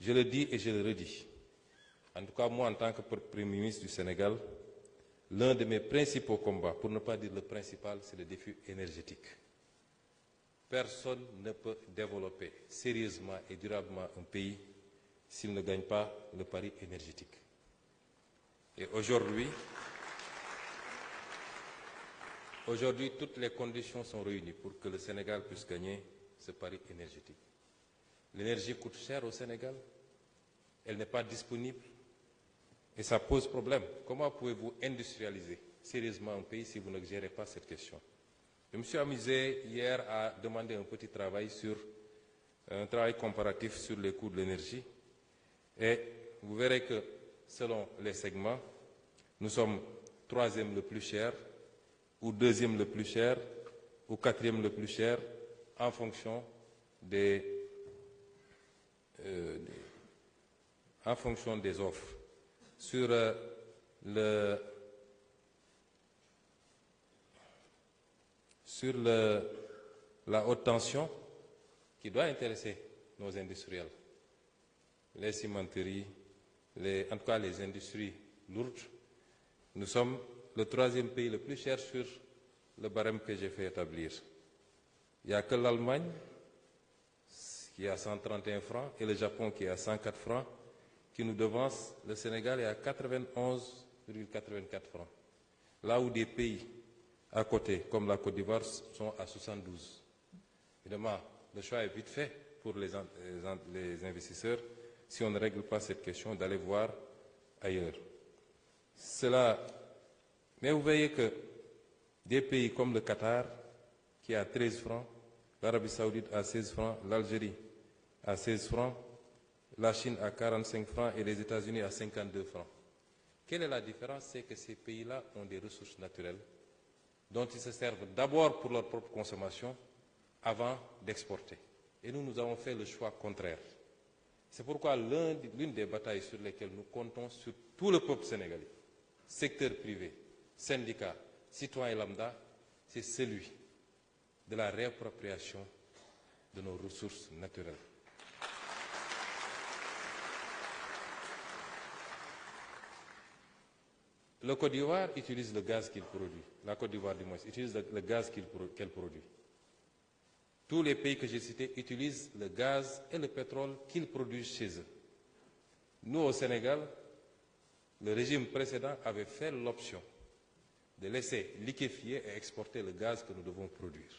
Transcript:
Je le dis et je le redis. En tout cas, moi, en tant que Premier ministre du Sénégal, l'un de mes principaux combats, pour ne pas dire le principal, c'est le défi énergétique. Personne ne peut développer sérieusement et durablement un pays s'il ne gagne pas le pari énergétique. Et aujourd'hui, toutes les conditions sont réunies pour que le Sénégal puisse gagner ce pari énergétique. L'énergie coûte cher au Sénégal, elle n'est pas disponible et ça pose problème. Comment pouvez-vous industrialiser sérieusement un pays si vous ne gérez pas cette question? Je me suis amusé hier à demander un petit travail comparatif sur les coûts de l'énergie et vous verrez que selon les segments, nous sommes troisième le plus cher, ou deuxième le plus cher, ou quatrième le plus cher, en fonction des offres. Sur la haute tension, qui doit intéresser nos industriels, les cimenteries, en tout cas les industries lourdes, nous sommes le troisième pays le plus cher sur le barème que j'ai fait établir. Il n'y a que l'Allemagne qui est à 131 francs et le Japon qui est à 104 francs qui nous devance. Le Sénégal est à 91,84 francs. Là où des pays à côté, comme la Côte d'Ivoire, sont à 72. Évidemment, le choix est vite fait pour les investisseurs si on ne règle pas cette question d'aller voir ailleurs. Mais vous voyez que des pays comme le Qatar, qui est à 13 francs, l'Arabie Saoudite à 16 francs, l'Algérie à 16 francs, la Chine à 45 francs et les États-Unis à 52 francs. Quelle est la différence? C'est que ces pays-là ont des ressources naturelles dont ils se servent d'abord pour leur propre consommation avant d'exporter. Et nous avons fait le choix contraire. C'est pourquoi l'une des batailles sur lesquelles nous comptons sur tout le peuple sénégalais, secteur privé, syndicats, citoyens lambda, c'est celui de la réappropriation de nos ressources naturelles. Le Côte d'Ivoire utilise le gaz qu'il produit. La Côte d'Ivoire, du moins, utilise le gaz qu'elle produit. Tous les pays que j'ai cités utilisent le gaz et le pétrole qu'ils produisent chez eux. Nous, au Sénégal, le régime précédent avait fait l'option de laisser liquéfier et exporter le gaz que nous devons produire.